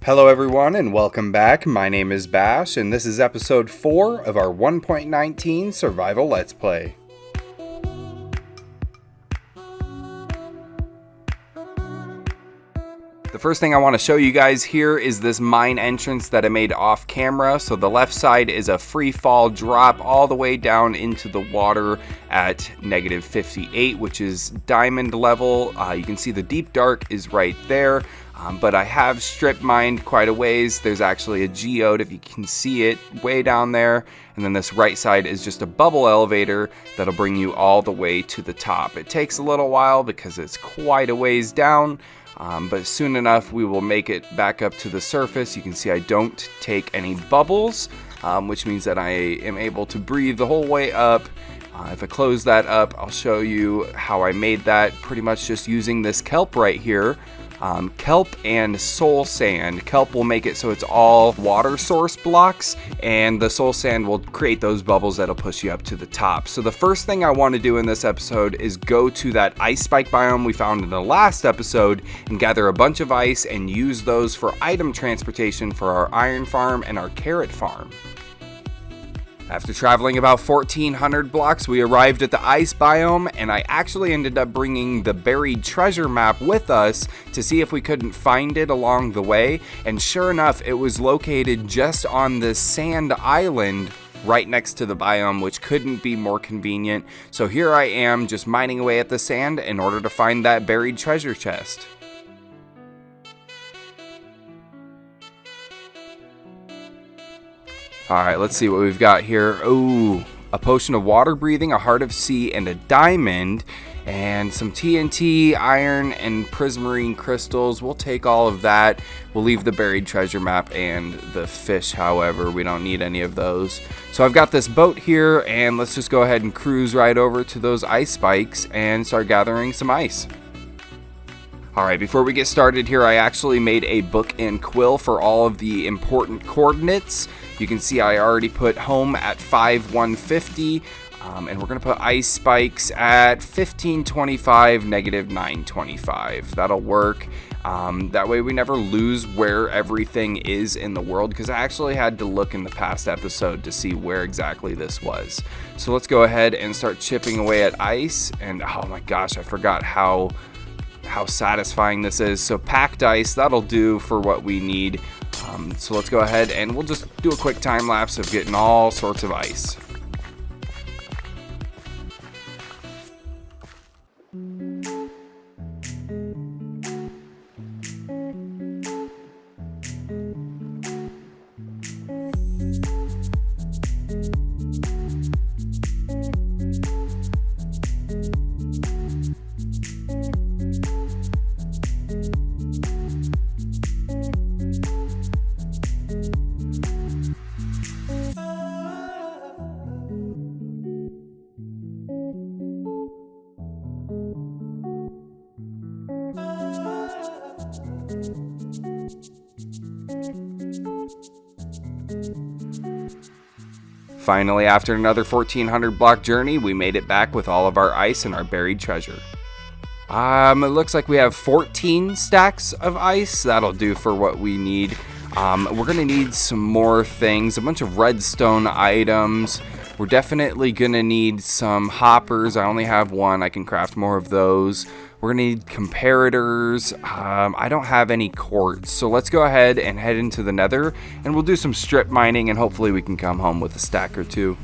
Hello everyone and welcome back. My name is Bash and this is episode 4 of our 1.19 Survival Let's Play. The first thing I want to show you guys here is this mine entrance that I made off camera. So the left side is a free fall drop all the way down into the water at negative 58, which is diamond level. You can see the deep dark is right there. But I have strip mined quite a ways. There's actually a geode, if you can see it, way down there. And then this right side is just a bubble elevator that'll bring you all the way to the top. It takes a little while because it's quite a ways down, but soon enough we will make it back up to the surface. You can see I don't take any bubbles, which means that I am able to breathe the whole way up. If I close that up, I'll show you how I made that, pretty much just using this kelp right here. Kelp and soul sand. Kelp will make it so it's all water source blocks, and the soul sand will create those bubbles that'll push you up to the top. So the first thing I want to do in this episode is go to that ice spike biome we found in the last episode and gather a bunch of ice and use those for item transportation for our iron farm and our carrot farm. After traveling about 1,400 blocks, we arrived at the ice biome, and I actually ended up bringing the buried treasure map with us to see if we couldn't find it along the way, and sure enough, it was located just on this sand island right next to the biome, which couldn't be more convenient. So here I am, just mining away at the sand in order to find that buried treasure chest. Alright, let's see what we've got here. Ooh, a potion of water breathing, a heart of sea, and a diamond, and some TNT, iron, and prismarine crystals. We'll take all of that. We'll leave the buried treasure map and the fish, however. We don't need any of those. So I've got this boat here, and let's just go ahead and cruise right over to those ice spikes and start gathering some ice. Alright, before we get started here, I actually made a book and quill for all of the important coordinates. You can see I already put home at 5150, and we're going to put ice spikes at 1525, negative 925. That'll work. That way we never lose where everything is in the world, because I actually had to look in the past episode to see where exactly this was. So let's go ahead and start chipping away at ice, and oh my gosh, I forgot how satisfying this is. So packed ice, that'll do for what we need. So let's go ahead and we'll just do a quick time lapse of getting all sorts of ice. Finally, after another 1,400 block journey, we made it back with all of our ice and our buried treasure. It looks like we have 14 stacks of ice. That'll do for what we need. We're gonna need some more things, a bunch of redstone items. We're definitely gonna need some hoppers. I only have one. I can craft more of those. We're gonna need comparators. I don't have any quartz, so let's go ahead and head into the nether, and we'll do some strip mining, and hopefully we can come home with a stack or two.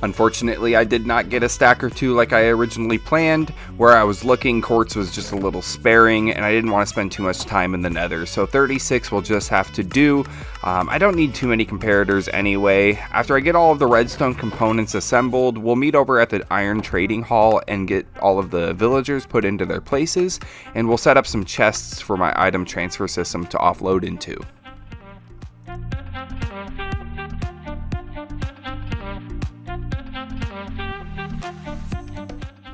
Unfortunately, I did not get a stack or two like I originally planned. Where I was looking, quartz was just a little sparing, and I didn't want to spend too much time in the nether, so 36 will just have to do. I don't need too many comparators anyway. After I get all of the redstone components assembled, we'll meet over at the iron trading hall and get all of the villagers put into their places, and we'll set up some chests for my item transfer system to offload into.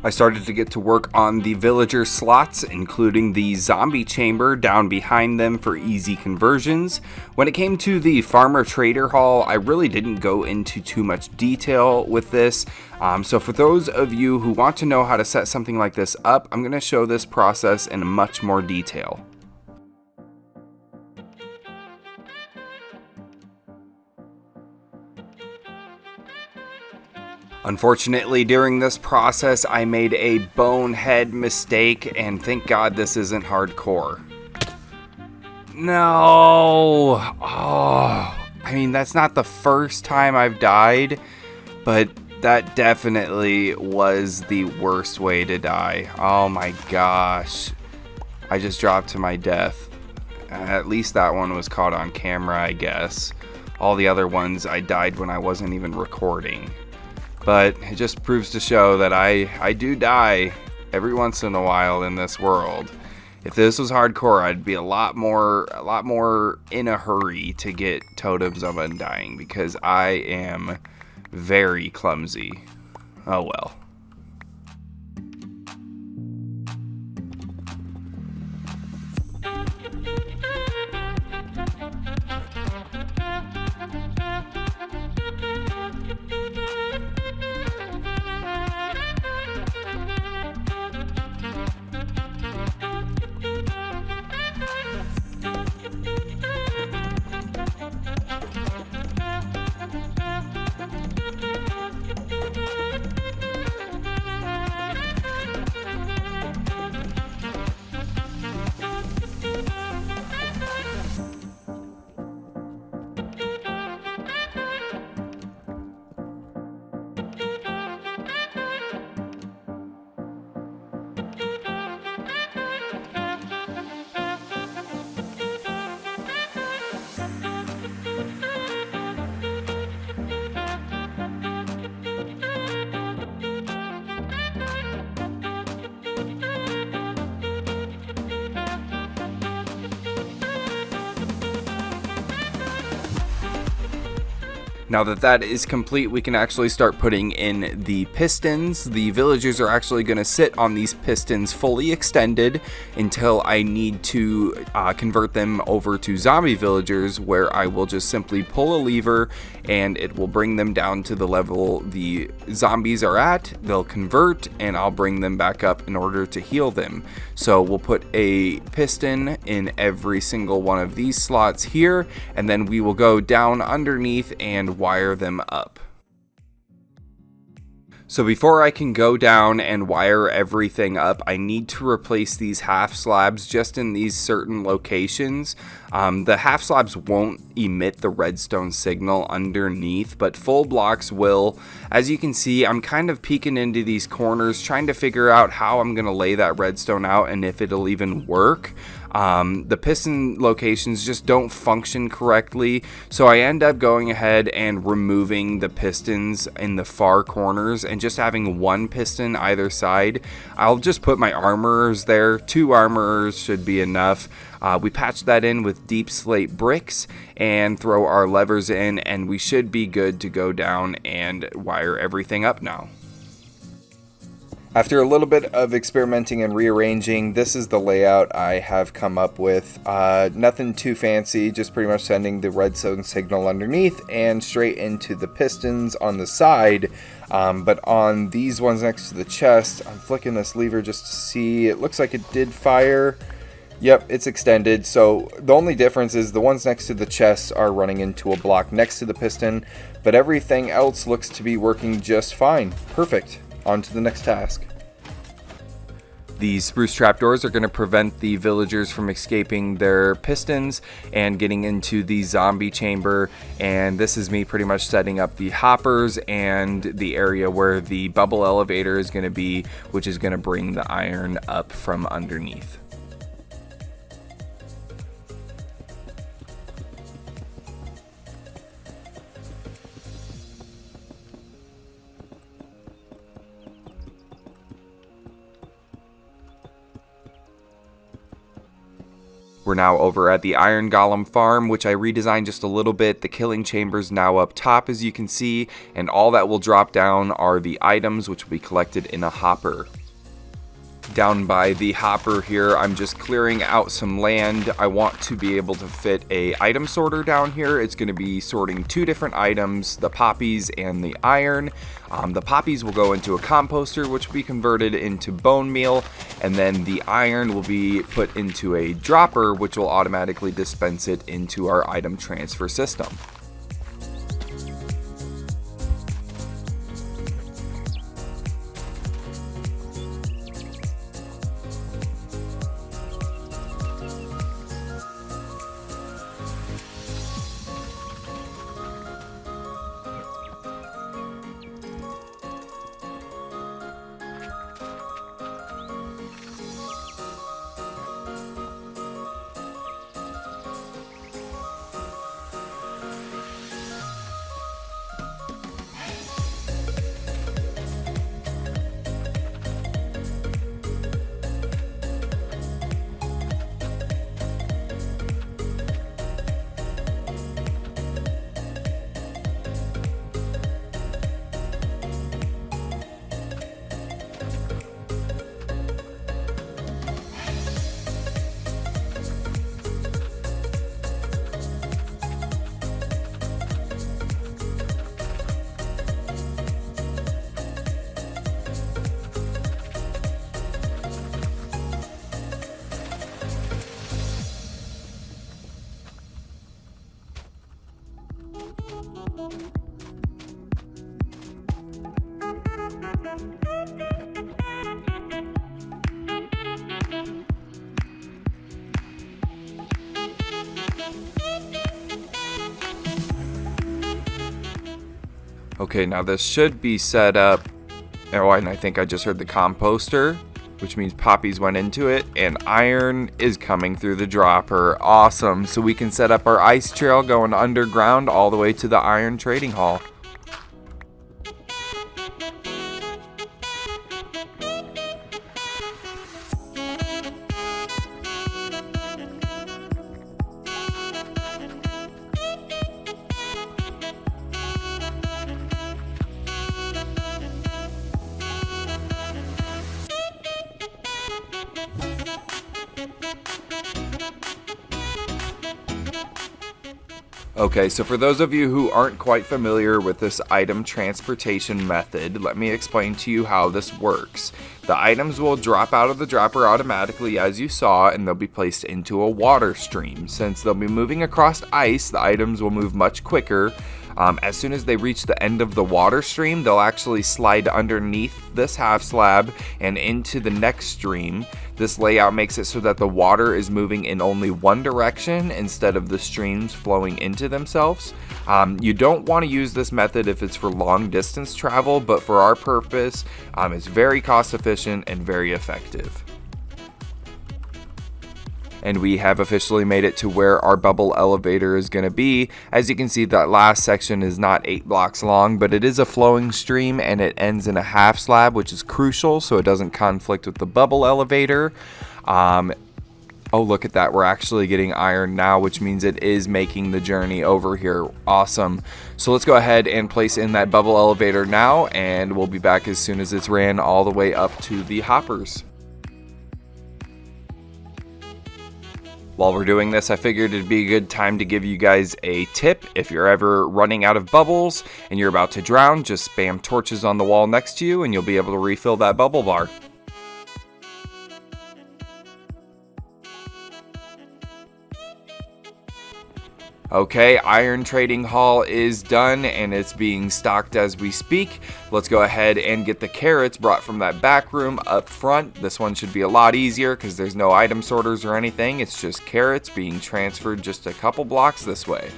I started to get to work on the villager slots, including the zombie chamber down behind them for easy conversions. When it came to the farmer trader hall, I really didn't go into too much detail with this. So for those of you who want to know how to set something like this up, I'm going to show this process in much more detail. Unfortunately, during this process, I made a bonehead mistake, and thank God this isn't hardcore. No! Oh, I mean, that's not the first time I've died, but that definitely was the worst way to die. Oh my gosh. I just dropped to my death. At least that one was caught on camera, I guess. All the other ones, I died when I wasn't even recording. But it just proves to show that I do die every once in a while in this world. If this was hardcore, I'd be a lot more in a hurry to get totems of undying, because I am very clumsy. Oh well. Now that that is complete, we can actually start putting in the pistons. The villagers are actually going to sit on these pistons fully extended until I need to convert them over to zombie villagers, where I will just simply pull a lever and it will bring them down to the level the zombies are at. They'll convert and I'll bring them back up in order to heal them. So we'll put a piston in every single one of these slots here, and then we will go down underneath and wire them up. So before I can go down and wire everything up, I need to replace these half slabs just in these certain locations. The half slabs won't emit the redstone signal underneath, but full blocks will. As you can see, I'm kind of peeking into these corners, trying to figure out how I'm going to lay that redstone out and if it'll even work. The piston locations just don't function correctly, so I end up going ahead and removing the pistons in the far corners and just having one piston either side. I'll just put my armorers there. 2 armorers should be enough. We patch that in with deep slate bricks and throw our levers in, and we should be good to go down and wire everything up now. After a little bit of experimenting and rearranging, this is the layout I have come up with. Nothing too fancy, just pretty much sending the redstone signal underneath and straight into the pistons on the side. But on these ones next to the chest, I'm flicking this lever just to see. It looks like it did fire. Yep, it's extended. So the only difference is the ones next to the chests are running into a block next to the piston, but everything else looks to be working just fine. Perfect. On to the next task. These spruce trapdoors are going to prevent the villagers from escaping their pistons and getting into the zombie chamber. And this is me pretty much setting up the hoppers and the area where the bubble elevator is going to be, which is going to bring the iron up from underneath. We're now over at the Iron Golem farm, which I redesigned just a little bit. The killing chamber's now up top, as you can see, and all that will drop down are the items, which will be collected in a hopper. Down by the hopper here, I'm just clearing out some land. I want to be able to fit a item sorter down here. It's going to be sorting two different items, the poppies and the iron. The poppies will go into a composter, which will be converted into bone meal, and then the iron will be put into a dropper, which will automatically dispense it into our item transfer system. Okay, now this should be set up. Oh, and I think I just heard the composter, which means poppies went into it, and iron is coming through the dropper. Awesome. So we can set up our ice trail going underground all the way to the iron trading hall. Okay, so for those of you who aren't quite familiar with this item transportation method, let me explain to you how this works. The items will drop out of the dropper automatically, as you saw, and they'll be placed into a water stream. Since they'll be moving across ice, the items will move much quicker. As soon as they reach the end of the water stream, they'll actually slide underneath this half slab and into the next stream. This layout makes it so that the water is moving in only one direction instead of the streams flowing into themselves. You don't want to use this method if it's for long distance travel, but for our purpose, it's very cost efficient and very effective. And we have officially made it to where our bubble elevator is going to be. As you can see, that last section is not 8 blocks long, but it is a flowing stream and it ends in a half slab, which is crucial so it doesn't conflict with the bubble elevator. Oh, look at that. We're actually getting iron now, which means it is making the journey over here. Awesome. So let's go ahead and place in that bubble elevator now, and we'll be back as soon as it's ran all the way up to the hoppers. While we're doing this, I figured it'd be a good time to give you guys a tip. If you're ever running out of bubbles and you're about to drown, just spam torches on the wall next to you and you'll be able to refill that bubble bar. Okay, iron trading hall is done and it's being stocked as we speak. Let's go ahead and get the carrots brought from that back room up front. This one should be a lot easier because there's no item sorters or anything. It's just carrots being transferred just a couple blocks this way.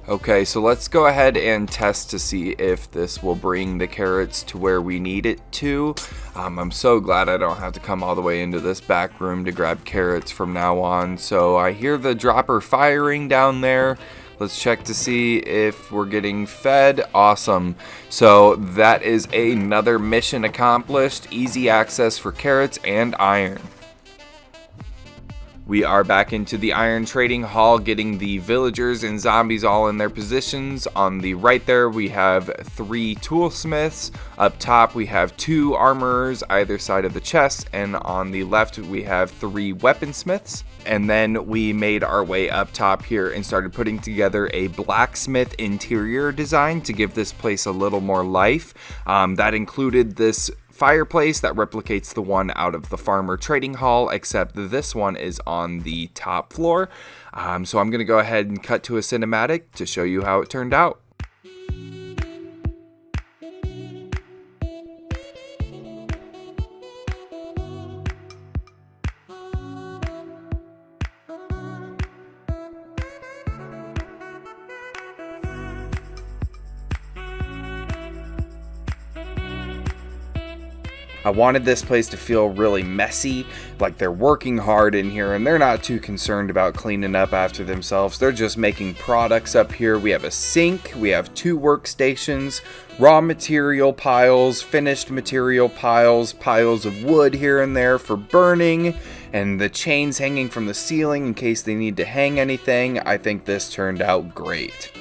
Okay, so let's go ahead and test to see if this will bring the carrots to where we need it to. I'm so glad I don't have to come all the way into this back room to grab carrots from now on. So I hear the dropper firing down there. Let's check to see if we're getting fed. Awesome. So that is another mission accomplished. Easy access for carrots and iron. We are back into the iron trading hall, getting the villagers and zombies all in their positions. On the right there, we have 3 toolsmiths. Up top, we have 2 armorers either side of the chest. And on the left, we have 3 weaponsmiths. And then we made our way up top here and started putting together a blacksmith interior design to give this place a little more life. That included this fireplace that replicates the one out of the farmer trading hall, except this one is on the top floor. So I'm going to go ahead and cut to a cinematic to show you how it turned out. I wanted this place to feel really messy, like they're working hard in here and they're not too concerned about cleaning up after themselves. They're just making products up here. We have a sink, we have 2 workstations, raw material piles, finished material piles, piles of wood here and there for burning, and the chains hanging from the ceiling in case they need to hang anything. I think this turned out great.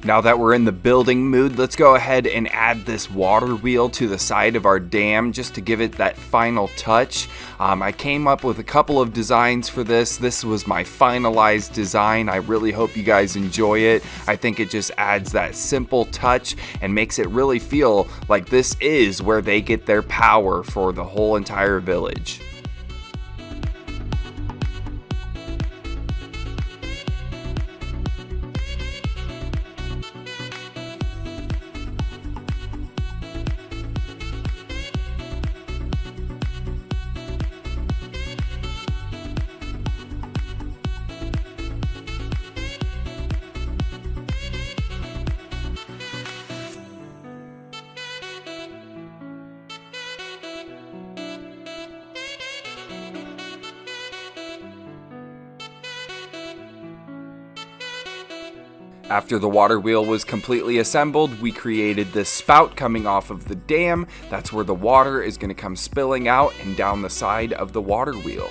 Now that we're in the building mood, let's go ahead and add this water wheel to the side of our dam just to give it that final touch. I came up with a couple of designs for this. This was my finalized design. I really hope you guys enjoy it. I think it just adds that simple touch and makes it really feel like this is where they get their power for the whole entire village. After the water wheel was completely assembled, we created this spout coming off of the dam. That's where the water is going to come spilling out and down the side of the water wheel.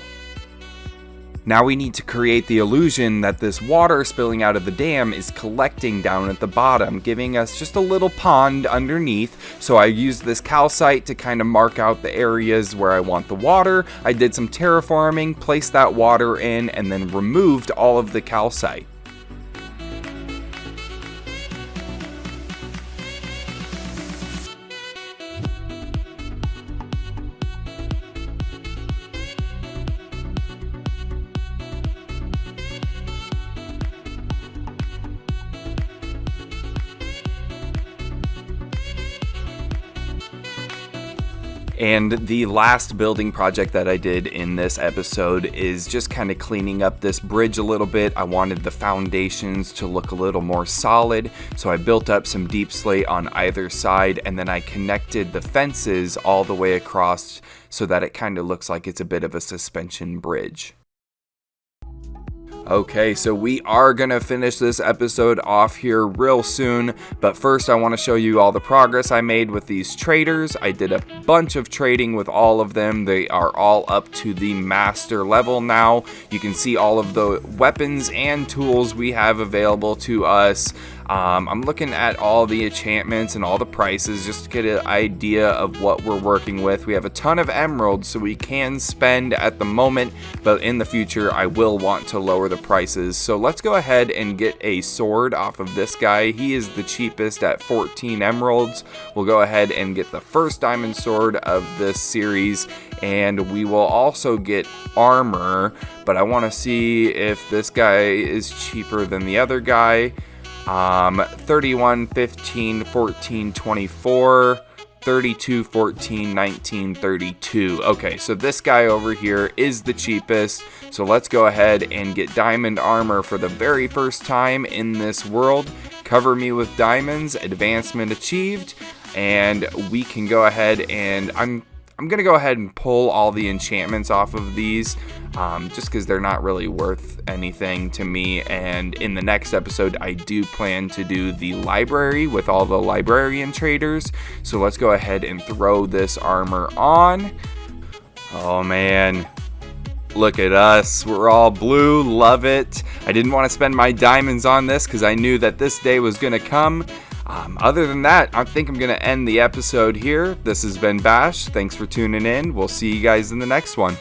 Now we need to create the illusion that this water spilling out of the dam is collecting down at the bottom, giving us just a little pond underneath. So I used this calcite to kind of mark out the areas where I want the water. I did some terraforming, placed that water in, and then removed all of the calcite. And the last building project that I did in this episode is just kind of cleaning up this bridge a little bit. I wanted the foundations to look a little more solid, so I built up some deep slate on either side, and then I connected the fences all the way across so that it kind of looks like it's a bit of a suspension bridge. Okay, so we are going to finish this episode off here real soon, but first I want to show you all the progress I made with these traders. I did a bunch of trading with all of them. They are all up to the master level now. You can see all of the weapons and tools we have available to us. I'm looking at all the enchantments and all the prices just to get an idea of what we're working with. We have a ton of emeralds, so we can spend at the moment, but in the future I will want to lower the prices. So let's go ahead and get a sword off of this guy. He is the cheapest at 14 emeralds. We'll go ahead and get the first diamond sword of this series, and we will also get armor, but I want to see if this guy is cheaper than the other guy. 31, 15, 14, 24, 32, 14, 19, 32. Okay, so this guy over here is the cheapest. So let's go ahead and get diamond armor for the very first time in this world. Cover me with diamonds, advancement achieved, and we can go ahead and I'm going to go ahead and pull all the enchantments off of these, just because they're not really worth anything to me. And in the next episode, I do plan to do the library with all the librarian traders. So let's go ahead and throw this armor on. Oh man, look at us. We're all blue. Love it. I didn't want to spend my diamonds on this because I knew that this day was going to come. Other than that, I think I'm going to end the episode here. This has been Bash. Thanks for tuning in. We'll see you guys in the next one.